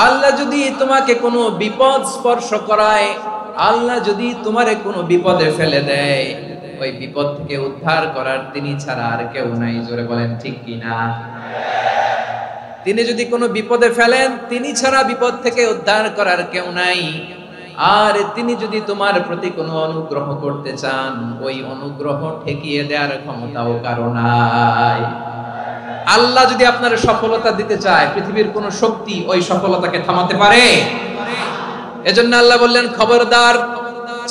আল্লাহ যদি তোমাকে কোনো বিপদ স্পর্শ করায়, আল্লাহ যদি তোমারে কোনো বিপদে ফেলে দেয়, ওই বিপদ থেকে উদ্ধার করার তিনি ছাড়া আর কেউ নাই। জোরে বলেন ঠিক কিনা? তিনি যদি কোনো বিপদে ফেলেন, তিনি ছাড়া বিপদ থেকে উদ্ধার করার কেউ নাই। আর তিনি যদি তোমার প্রতি কোনো অনুগ্রহ করতে চান, ওই অনুগ্রহ ঠেকিয়ে দেওয়ার ক্ষমতাও কারো নাই। আল্লাহ যদি আপনার সফলতা দিতে চায়, পৃথিবীর কোন শক্তি ওই সফলতাকে থামাতে পারে? এজন্য আল্লাহ বললেন, খবরদার,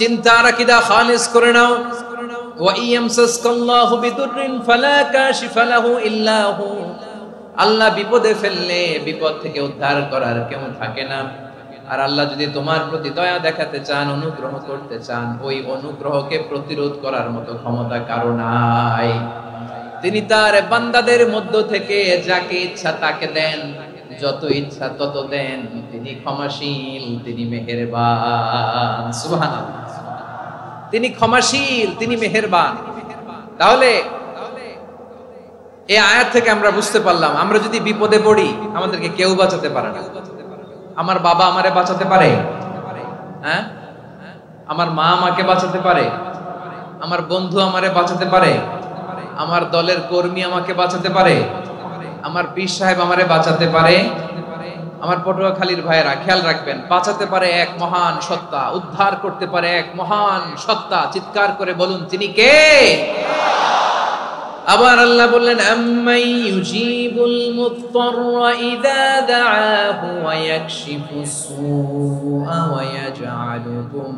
চিন্তার আকীদা খালিস করে নাও। ওয়া ইয়ামসাসকাল্লাহু বিদুররিন ফালা কাশিফা লাহু ইল্লা হু। আল্লাহ বিপদে ফেললে বিপদ থেকে উদ্ধার করার কেউ থাকে না। আর আল্লাহ যদি তোমার প্রতি দয়া দেখাতে চান, অনুগ্রহ করতে চান, ওই অনুগ্রহকে প্রতিরোধ করার মতো ক্ষমতা কারো নাই। তিনি তার বান্দাদের মধ্য থেকে যাকে ইচ্ছা তাকে দেন, যত ইচ্ছা তত দেন। তিনি ক্ষমাশীল, তিনি মেহেরবান। সুবহানাল্লাহ। তিনি ক্ষমাশীল, তিনি মেহেরবান। তাহলে এই আয়াত থেকে আমরা বুঝতে পারলাম, আমরা যদি বিপদে পড়ি আমাদেরকে কেউ বাঁচাতে পারে না। আমার বাবা আমারে বাঁচাতে পারে? হ্যাঁ? আমার মা আমাকে বাঁচাতে পারে? আমার বন্ধু আমারে বাঁচাতে পারে? আমার দলের কর্মী আমাকে বাঁচাতে পারে? আমার পীর সাহেব আমারে বাঁচাতে পারে? আমার পটুয়াখালীর ভাইয়েরা খেয়াল রাখবেন, বাঁচাতে পারে এক মহান সত্তা, উদ্ধার করতে পারে এক মহান সত্তা। চিৎকার করে বলুন, তিনি কে? আবার আল্লাহ বললেন, আম্মাই ইউজিবুল মুত্তাররা ইযা দাআহু ওয়া ইয়াকশিফুস সুআ ওয়া ইয়াজআলুকুম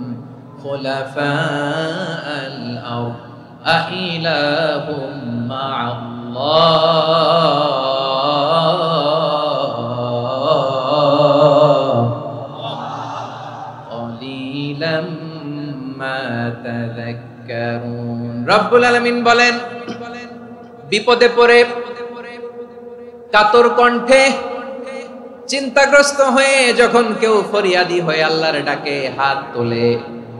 খুলাফাআল আরদ আইলাহুম মা'আল্লাহ ক্বালিলাম মা তাযাক্কারুন। রব্বুল আলামিন বলেন, বিপদে পড়ে কাতর কণ্ঠে চিন্তাগ্রস্ত হয়ে যখন কেউ ফরিয়াদি হয়ে আল্লাহর ডাকে হাত তোলে,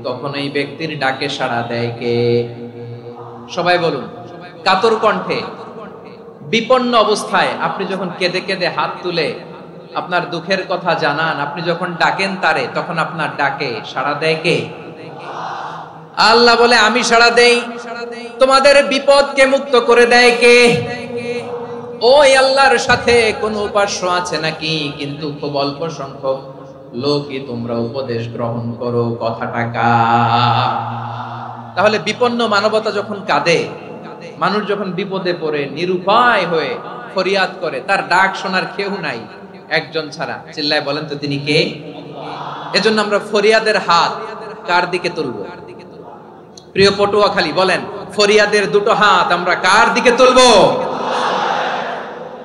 তখন এই ব্যক্তির ডাকে সাড়া দেয় কে? সবাই বলুন। কাতর কণ্ঠে বিপন্ন অবস্থায় আপনি যখন কেঁদে কেঁদে হাত তুলে আপনার দুঃখের কথা জানান, আপনি যখন ডাকেন তারে, তখন আপনার ডাকে সাড়া দেয় কে? আল্লাহ বলে, আমি সাড়া দেই। তোমাদের বিপদকে মুক্ত করে দেয় কে? ওই আল্লাহর সাথে কোন উপাস্য আছে নাকি? কিন্তু খুব অল্প সংখ্যক লোকই তোমরা উপদেশ গ্রহণ করো। কথাটা কার? তাহলে বিপন্ন মানবতা যখন কাঁদে, মানুষ যখন বিপদে পড়ে নিরুপায় হয়ে ফরিয়াদ করে, তার ডাক শোনার কেউ নাই একজন ছাড়া। চিল্লায় বলেন তো, তিনি কে? এজন্য আমরা ফরিয়াদের হাত কার দিকে তুলবো? প্রিয় পটুয়াখালী, বলেন, ফরিয়াদের দুটো হাত আমরা কার দিকে তুলবো?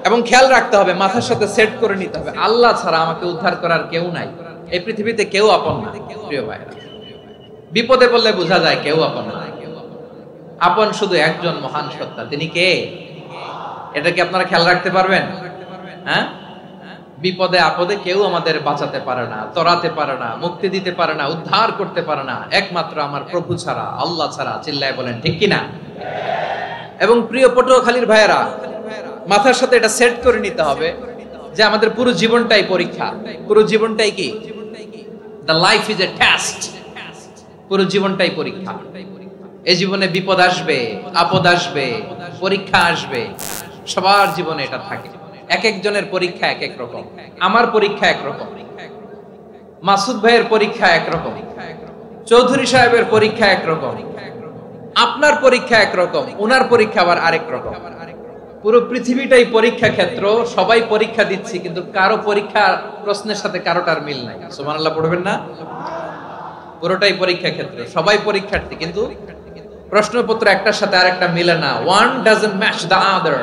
এবং খেয়াল রাখতে হবে, মাথার সাথে সেট করে নিতে হবে, আল্লাহ ছাড়া আমাকে উদ্ধার করার কেউ নাই। এই পৃথিবীতে কেউ আপন না। প্রিয় ভাইরা, বিপদে পড়লে বোঝা যায় কেউ আপন না। আপন শুধু একজন মহান সত্তা। তিনি কে? এটা কি আপনারা খেয়াল রাখতে পারবেন? হ্যাঁ, বিপদে আপদে কেউ আমাদের বাঁচাতে পারে না, তরাতে পারে না, মুক্তি দিতে পারে না, উদ্ধার করতে পারে না, একমাত্র আমার প্রভু ছাড়া, আল্লাহ ছাড়া। চিল্লায় বলেন ঠিক কিনা? এবং প্রিয় পটুয়াখালীর ভাইয়েরা, মাথার সাথে এটা সেট করে নিতে হবে যে আমাদের পুরো জীবনটাই পরীক্ষা। পুরো জীবনটাই কি? The life is a test. পুরো জীবনটাই পরীক্ষা। এই জীবনে বিপদ আসবে, আপদ আসবে, পরীক্ষা আসবে, সবার জীবনে এটা থাকে। এক একজনের পরীক্ষা এক এক রকম। আমার পরীক্ষা এক রকম, মাসুদ ভাইয়ের পরীক্ষা এক রকম, চৌধুরী সাহেবের পরীক্ষা এক রকম, আপনার পরীক্ষা এক রকম, ওনার পরীক্ষা আবার আরেক রকম। পুরো পৃথিবীটাই পরীক্ষা ক্ষেত্র। সবাই পরীক্ষা দিচ্ছি, কিন্তু কারো পরীক্ষা প্রশ্নের সাথে কারোটার মিল নাই। সুবহানাল্লাহ পড়বেন না? পুরোটাই পরীক্ষা ক্ষেত্র, সবাই পরীক্ষার্থী, কিন্তু প্রশ্নপত্র একটার সাথে আরেকটা মিলে না। One doesn't match the other.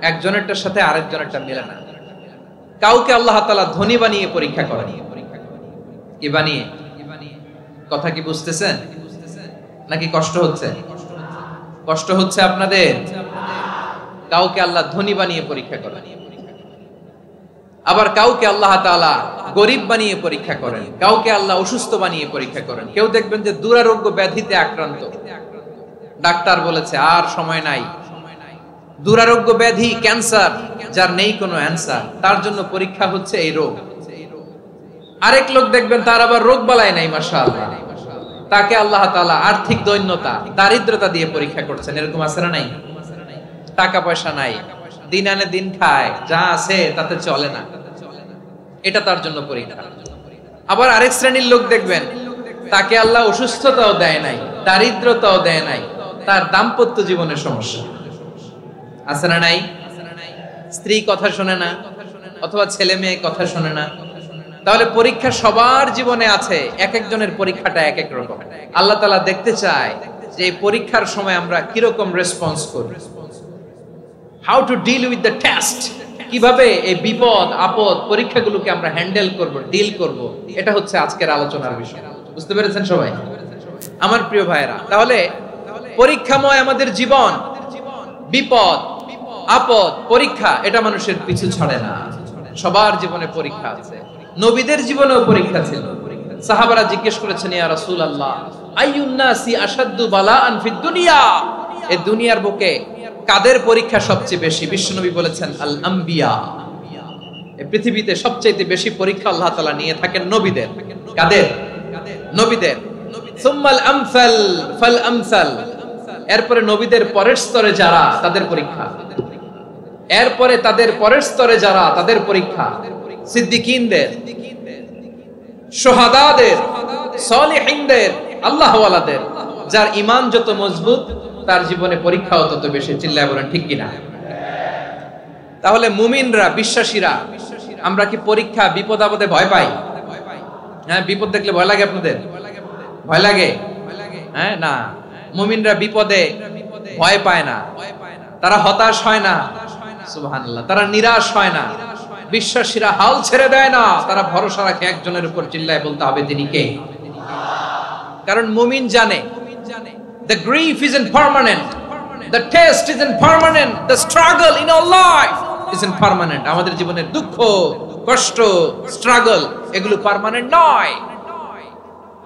একজনেরটার সাথে আরেকজনেরটা মিলে না। কাউকে আল্লাহ তাআলা ধনী বানিয়ে পরীক্ষা করেন। কি বানিয়ে? কথা কি বুঝতেছেন নাকি কষ্ট হচ্ছে? কষ্ট হচ্ছে আপনাদের? কাউকে আল্লাহ ধনী বানিয়ে পরীক্ষা করেন, আবার কাউকে আল্লাহ তাআলা গরিব বানিয়ে পরীক্ষা করেন, কাউকে আল্লাহ অসুস্থ বানিয়ে পরীক্ষা করেন। কেউ দেখবেন যে দুরারোগ্য ব্যাধিতে আক্রান্ত, ডাক্তার বলেছে আর সময় নাই, দুরারোগ্য ব্যাধি, ক্যান্সার, যার নেই কোনো অ্যান্সার, তার জন্য পরীক্ষা হচ্ছে এই রোগ। আরেক লোক দেখবেন তার আবার রোগ বালাই নাই, মাশাআল্লাহ, তাকে আল্লাহ তাআলা আর্থিক দৈন্যতা, দারিদ্রতা দিয়ে পরীক্ষা করছেন। এরকম আছে না নাই? টাকা পয়সা নাই, দিন আনে দিন খায়, যা আছে তাতে চলে না, এটা তার জন্য পরীক্ষা। আবার আরেক শ্রেণীর লোক দেখবেন তাকে আল্লাহ অসুস্থতাও দেয় নাই, দারিদ্রতাও দেয় নাই, তার দাম্পত্য জীবনের সমস্যা আছে না নাই? স্ত্রী কথা শোনে না, অথবা ছেলে মেয়ে কথা শোনে না। তাহলে পরীক্ষা সবার জীবনে আছে, এক একজনের পরীক্ষাটা এক এক রকম। আল্লাহ তাআলা দেখতে চায় যে এই পরীক্ষার সময় আমরা কিরকম রেসপন্স করি, how to deal with the test, কিভাবে এই বিপদ আপদ পরীক্ষাগুলোকে আমরা হ্যান্ডেল করব, ডিল করব, এটা হচ্ছে আজকের আলোচনার বিষয়। বুঝতে পেরেছেন সবাই আমার প্রিয় ভাইরা? তাহলে পরীক্ষাময় আমাদের জীবন, বিপদ আপদ পরীক্ষা, এটা মানুষের পিছু ছাড়ে না, সবার জীবনে পরীক্ষা আছে। নবীদের জীবনেও পরীক্ষা ছিল। সাহাবারা জিজ্ঞেস করেছেন, ইয়া রাসূলুল্লাহ, আইয়ুন নাসি আশাদ্দু বালাআন ফিদ দুনিয়া, এই দুনিয়ার বুকে কাদের পরীক্ষা সবচেয়ে বেশি? বিশ্বনবী বলেছেন, আল আম্বিয়া, এই পৃথিবীতে সবচেয়ে বেশি পরীক্ষা আল্লাহ তাআলা নিয়ে থাকেন নবীদের। কাদের? নবীদের। সুম্মাল আমসাল ফাল আমসাল, এরপরে নবীদের পরের স্তরে যারা, তাদের পরীক্ষা। এরপরে তাদের পরের স্তরে যারা, তাদের পরীক্ষা। সিদ্দিকীনদের, শুহাদাদের, সালিহিনদের, আল্লাহওয়ালাদের। যার ঈমান যত মজবুত তার জীবনে পরীক্ষাও তত বেশি। চিল্লায় বলেন ঠিক কিনা? তাহলে মুমিনরা, বিশ্বাসীরা, আমরা কি পরীক্ষা বিপদ আপদে ভয় পাই? হ্যাঁ, বিপদ দেখলে ভয় লাগে আপনাদের? ভয় লাগে? হ্যাঁ, না, মুমিনরা বিপদে ভয় পায় না, তারা হতাশ হয় না, সুবহানাল্লাহ, তারা নিরাশ হয় না। বিশ্বাসীরা হাল ছেড়ে দেয় না, তারা ভরসা রাখে একজনের উপর। চিল্লায় বলতে হবে তিনি কে? কারণ মুমিন জানে the grief isn't permanent, the test isn't permanent, the struggle in our life isn't permanent. আমাদের জীবনের দুঃখ, কষ্ট, স্ট্রাগল, এগুলো পার্মানেন্ট নয়।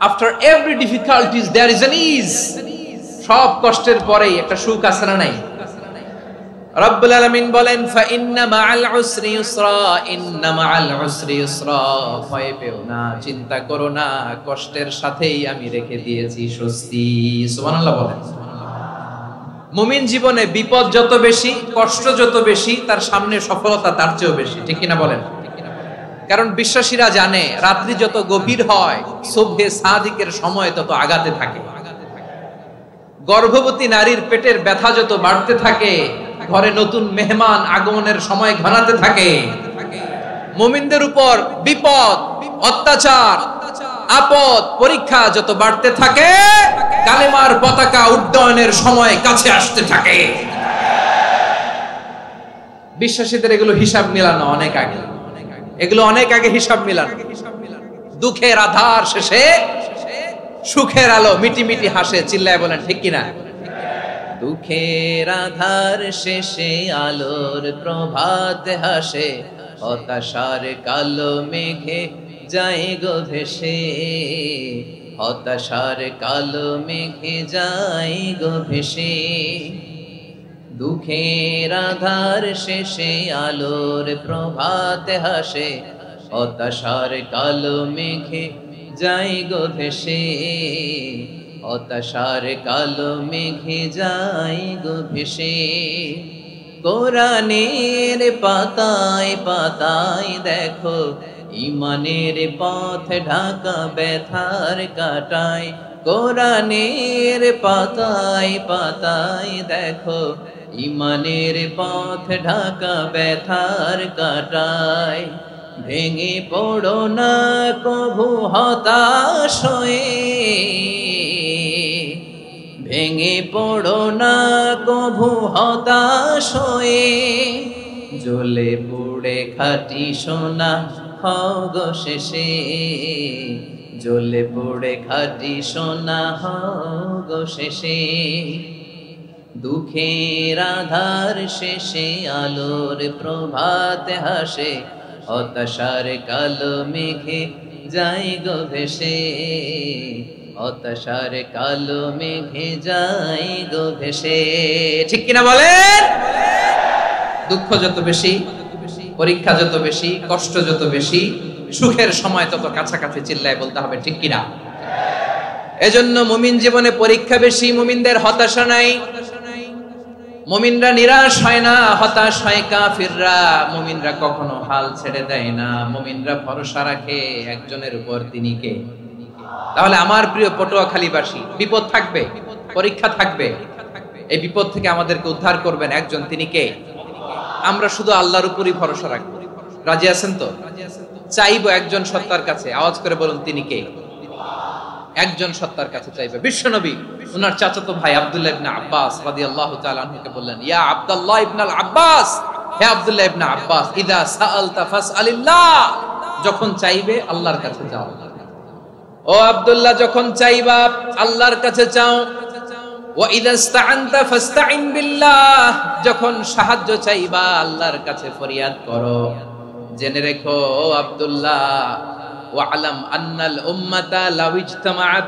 after every difficulties there is an ease, সব কষ্টের পরেই একটা সুখ আছে না নাই? রব্বুল আলামিন বলেন, ফা ইন্না মাআল উসরি ইউসরা, ইন্না মাআল উসরি ইউসরা, ভয় পেও না, চিন্তা করো না, কষ্টের সাথেই আমি রেখে দিয়েছি স্বস্তি। সুবহানাল্লাহ বলেন। মুমিন জীবনে বিপদ যত বেশি, কষ্ট যত বেশি, তার সামনে সফলতা তার চেয়েও বেশি। ঠিক কিনা বলেন? কারণ বিশ্বাসীরা জানে রাত্রি যত গভীর হয়, সুবহে সাদিকের সময় তত আগাতে থাকে। গর্ভবতী নারীর পেটের ব্যথা যত বাড়তে থাকে, ঘরে নতুন মেহমান আগমনের সময় ঘনাতে থাকে। মুমিনদের উপর বিপদ, অত্যাচার, আপদ, পরীক্ষা যত বাড়তে থাকে, কালেমার পতাকা উড্ডয়নের সময় কাছে আসতে থাকে। বিশ্বাসীদের এগুলো হিসাব মিলানো অনেক আগে, এগুলো অনেক আগে হিসাব মিলানো। দুঃখের আধার শেষে সুখের আলো মিটি মিটি হাসে। চিল্লায় বলেন ঠিক কিনা? দুঃখের আধার শেষে আলোর প্রভাত হাসে, হতাশার কালো মেঘে যায় গো ভেসে, হতাশার কালো মেঘে যায় গো ভেসে। দুঃখের আধার শেষে আলোর প্রভাত হাসে, হতাশার কালো মেঘে যায় গো ভেসে, হতাশার কালো মেঘে যায় গো ভেসে। কোরআনের পাতায় পাতায় দেখো, ঈমানের পথ ঢাকা ব্যথার কাটায়। কোরআনের পাতায় পাতায় দেখো, ঈমানের পথ ঢাকা ব্যথার কাটায়। ভেঙে পড়ো না কভু হতাশ হয়ে, ভেঙে পড়ো না কভু হতাশ হয়ে। জ্বলে পুড়ে খাঁটি সোনা হও গো শেষে, জ্বলে পুড়ে খাঁটি সোনা হও গো শেষে। দুঃখের আধার শেষে আলোর প্রভাত হাসে, হতাশার কালো মেঘে যায় গো ভেসে, হতাশার কালো মেঘে যায় গো ভেসে। ঠিক কিনা বলেন? দুঃখ যত বেশি, পরীক্ষা যত বেশি, কষ্ট যত বেশি, সুখের সময় তত কাছাকাছি চিল্লায় বলতে হবে, ঠিক কিনা? এজন্য মুমিন জীবনে পরীক্ষা বেশি, মুমিনদের হতাশা নাই। মুমিনরা নিরাশ হয় না, হতাশ হয় কাফিররা। মুমিনরা কখনো হাল ছেড়ে দেয় না, মুমিনরা ভরসা রাখে একজনের উপর, তিনি কে? তাহলে আমার প্রিয় পটুয়াখালীবাসী, বিপদ থাকবে, পরীক্ষা থাকবে, এই বিপদ থেকে আমাদেরকে উদ্ধার করবেন একজন, তিনি কে? আমরা শুধু আল্লাহর উপরই ভরসা রাখবো। রাজি আছেন তো? চাইবো একজন সত্তার কাছে, আওয়াজ করে বলুন, তিনি কে? একজন সত্তার কাছে চাইবে। বিশ্বনবী ওনার চাচাতো ভাই আব্দুল্লাহ ইবনে আব্বাস রাদিয়াল্লাহু তাআলা আনহুকে বললেন, ইয়া আব্দুল্লাহ ইবনে আব্বাস, হে আব্দুল্লাহ ইবনে আব্বাস, ইদা সাআলতা ফাসআলিল্লাহ, যখন চাইবে আল্লাহর কাছে যাও। ও আব্দুল্লাহ, যখন চাইবা আল্লাহর কাছে চাও। ওয়া ইদা ইসতাআনতা ফাসতাইন বিল্লাহ, যখন সাহায্য চাইবা আল্লাহর কাছে ফরিয়াদ করো। জেনে রেখো ও আব্দুল্লাহ, ওয়া'লাম আন্নাল উম্মাতা লাউ ইজতামাআত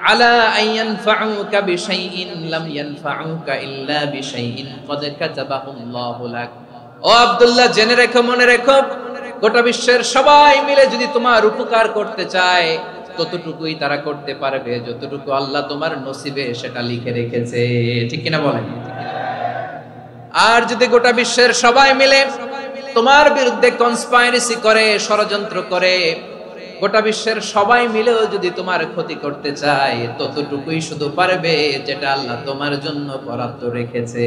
আলা আন ইয়ানফাউকা বিশাইইন লাম ইয়ানফাউকা ইল্লা বিশাইইন ক্বাদ কাতাবাহু আল্লাহু লাক। ও আব্দুল্লাহ, জেনে রেখো, মনে রেখো, গোটা বিশ্বের সবাই মিলে যদি তোমার উপকার করতে চায় ততটুকুই তারা করতে পারবে যতটুকু আল্লাহ তোমার নসিবে সেটা লিখে রেখেছে, ঠিক কিনা বলেন? আর যদি গোটা বিশ্বের সবাই মিলে তোমার বিরুদ্ধে কনস্পাইরেসি করে, ষড়যন্ত্র করে, গোটা বিশ্বের সবাই মিলেও যদি তোমার ক্ষতি করতে চায় ততটুকুই শুধু পারবে যেটা আল্লাহ তোমার জন্য বরাদ্দ রেখেছে।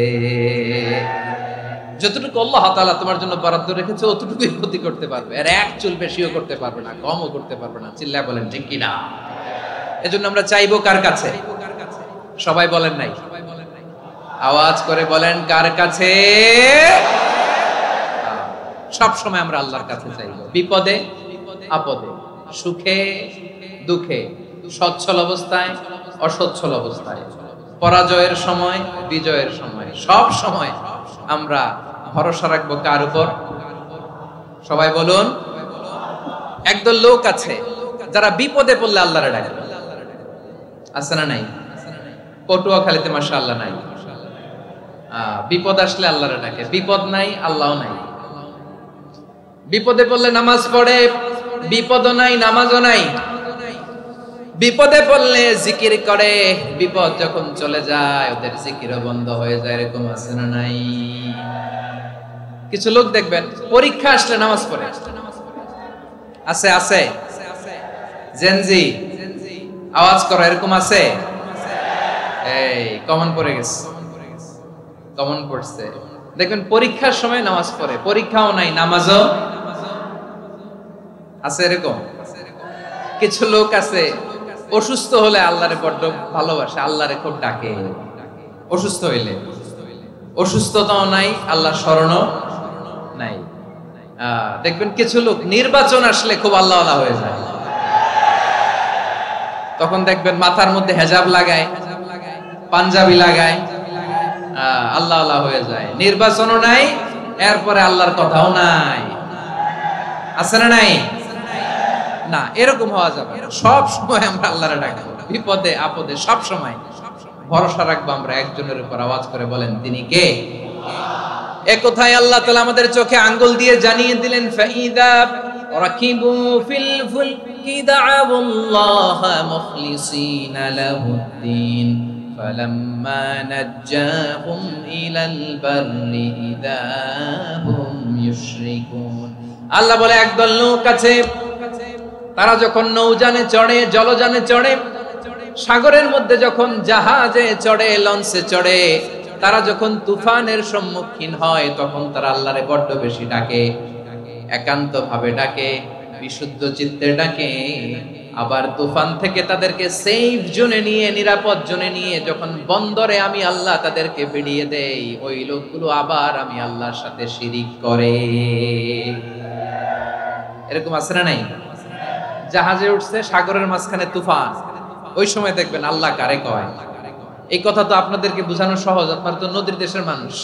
যতটুকু আল্লাহ তাআলা তোমার জন্য বরাদ্দ রেখেছে অতটুকুই ক্ষতি করতে পারবে, আর এক চুল বেশিও করতে পারবে না, কমও করতে পারবে না। চিল্লায় বলেন, ঠিক কিনা? এজন্য আমরা চাইবো কার কাছে? সবাই বলেন নাই, আওয়াজ করে বলেন, কার কাছে? সব সময় আমরা আল্লাহর কাছে চাইবো, বিপদে আপদে, সুখে দুঃখে, সচ্ছল অবস্থায় অসচ্ছল অবস্থায়, পরাজয়ের সময় বিজয়ের সময়, সব সময় আমরা ভরসা রাখবো কার উপর? সবাই বলুন। একদল লোক আছে যারা বিপদে পড়লে আল্লাহরে ডাকে, আছে না নাই? পটুয়াখালীতে মাশাআল্লাহ নাই, বিপদ আসলে আল্লাহরে ডাকে, বিপদ নাই আল্লাহও নাই। বিপদে পড়লে নামাজ পড়ে, বিপদও নাই নামাজও নাই। বিপদে পড়লে জিকির করে, বিপদ যখন চলে যায় ওদের জিকিরও বন্ধ হয়ে যায়। এরকম আছে না নাই? কিছু লোক দেখবেন পরীক্ষা আসলে নামাজ পড়ে, আছে আছে, জেনজি আওয়াজ করো, এরকম আছে? এই কমন পড়ে গেছে, কমন পড়ছে। দেখবেন পরীক্ষার সময় নামাজ পড়ে, পরীক্ষাও নাই নামাজও আছে। এরকম কিছু লোক আছে অসুস্থ হলে আল্লাহরে বড্ড ভালোবাসে, আল্লাহরে খুব ডাকে। অসুস্থ হইলে অসুস্থতাও নাই, আল্লাহ স্মরণও নাই। দেখবেন কিছু লোক নির্বাচন আসলে খুব আল্লাহওয়ালা হয়ে যায়, তখন দেখবেন মাথার মধ্যে হেজাব লাগায়, পাঞ্জাবি লাগায়, আল্লাহওয়ালা হয়ে যায়। নির্বাচনও নাই, এরপরে আল্লাহর কথাও নাই, আছে না নাই? না, এরকম হওয়া যাবে না। সব সময় আমরা আল্লাহরে ডাকবো, বিপদে আপদে সব সময় ভরসা রাখবো আমরা একজনের উপর। আওয়াজ করে বলেন, তিনি কে? এ কথাই আল্লাহ তাআলা আমাদের চোখে আঙ্গুল দিয়ে জানিয়ে দিলেন, ফাইদা রাকিবু ফিল ফুলকি দা'আবুল্লাহা মুখলিসিনা লাহুদ্দিন ফালাম্মা নাজ্জাহুম ইলাল বাররি ইযা হুম ইউশরিকুন। আল্লাহ বলে, একদল লোক আছে তারা যখন নৌযানে চড়ে, জলযানে চড়ে, সাগরের মধ্যে যখন জাহাজে চড়ে, লঞ্চে চড়ে, তারা যখন তুফানের সম্মুখীন হয় তখন তারা আল্লাহরে বড্ড বেশি ডাকে, একান্ত ভাবে ডাকে, বিশুদ্ধ চিত্তে ডাকে। আবার তুফান থেকে তাদেরকে সেফ জোনে নিয়ে, নিরাপদ জোনে নিয়ে যখন বন্দরে আমি আল্লাহ তাদেরকে বেরিয়ে দেই, ওই লোকগুলো আবার আমি আল্লাহর সাথে শিরিক করে। এরকম আছে না নাই? জাহাজে উঠছে, সাগরের মাঝখানে তুফান, ওই সময় দেখবেন আল্লাহ কারে কয়। এই কথা তো আপনাদেরকে বোঝানো সহজ, আপনারা তো নদীর দেশের মানুষ।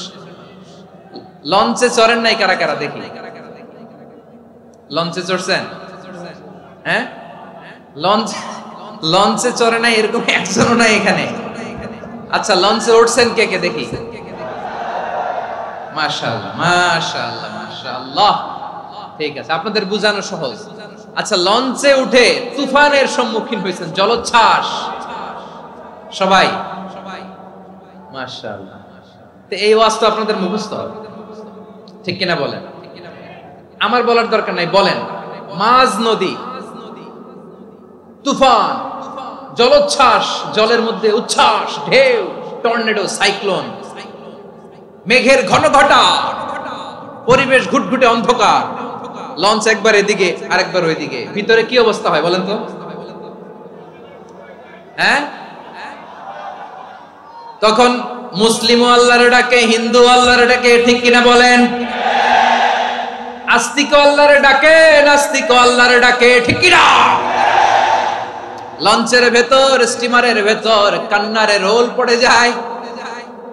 লঞ্চে চড়েন নাই কারা কারা? দেখি, লঞ্চে চড়ছেন? হ্যাঁ, লঞ্চে চড়ে নাই এরকম একজনও নাই এখানে। আচ্ছা, লঞ্চে উঠছেন কে কে? দেখি। মাশাআল্লাহ মাশাআল্লাহ মাশাআল্লাহ, ঠিক আছে, আপনাদের বোঝানো সহজ। আচ্ছা, লঞ্চে উঠে তুফানের সম্মুখীন হয়েছেন, জলোচ্ছ্বাস, সবাই মাশাআল্লাহ। তো এই ওয়াজ তো আপনাদের মুখস্থ, ঠিক কিনা বলেন? আমার বলার দরকার নাই, বলেন। মাঝ নদী, তুফান, জলোচ্ছ্বাস, জলের মধ্যে উচ্ছ্বাস, ঢেউ, টর্নেডো, সাইক্লোন, মেঘের ঘনঘটা, পরিবেশ ঘুটঘুটে অন্ধকার, লঞ্চ একবার এদিকে আরেকবার ওইদিকে, ভিতরে কি অবস্থা হয় বলেন তো? হ্যাঁ, তখন মুসলিম আল্লাহর ডাকে, হিন্দু আল্লাহর ডাকে, ঠিক কিনা বলেন? আস্তিক আল্লাহর ডাকে, নাস্তিক আল্লাহর ডাকে, ঠিক কিনা? লঞ্চের ভেতর, স্টিমারের ভেতর কান্নারে রোল পড়ে যায়,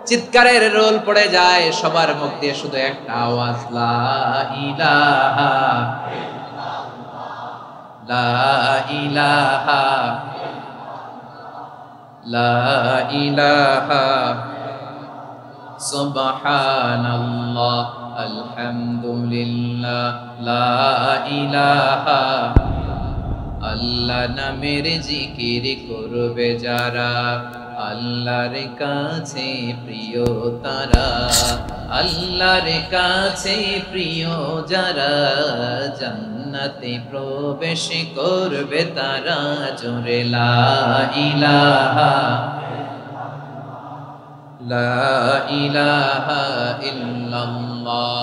চিৎকারের রোল পড়ে যায়, সবার মুখ দিয়ে শুধু একটা আওয়াজ, লা ইলাহা লা ইলাহা লা ইলাহা সুবহানাল্লাহ আলহামদুলিল্লাহ লা ইলাহা। আল্লাহ নামের জিকির করবে যারা, আল্লাহর কাছে প্রিয় তারা, আল্লাহর কাছে প্রিয় যারা, জান্নাতে প্রবেশ করবে তারা, জোরে লা ইলাহা লা ইলাহা ইল্লাল্লাহ।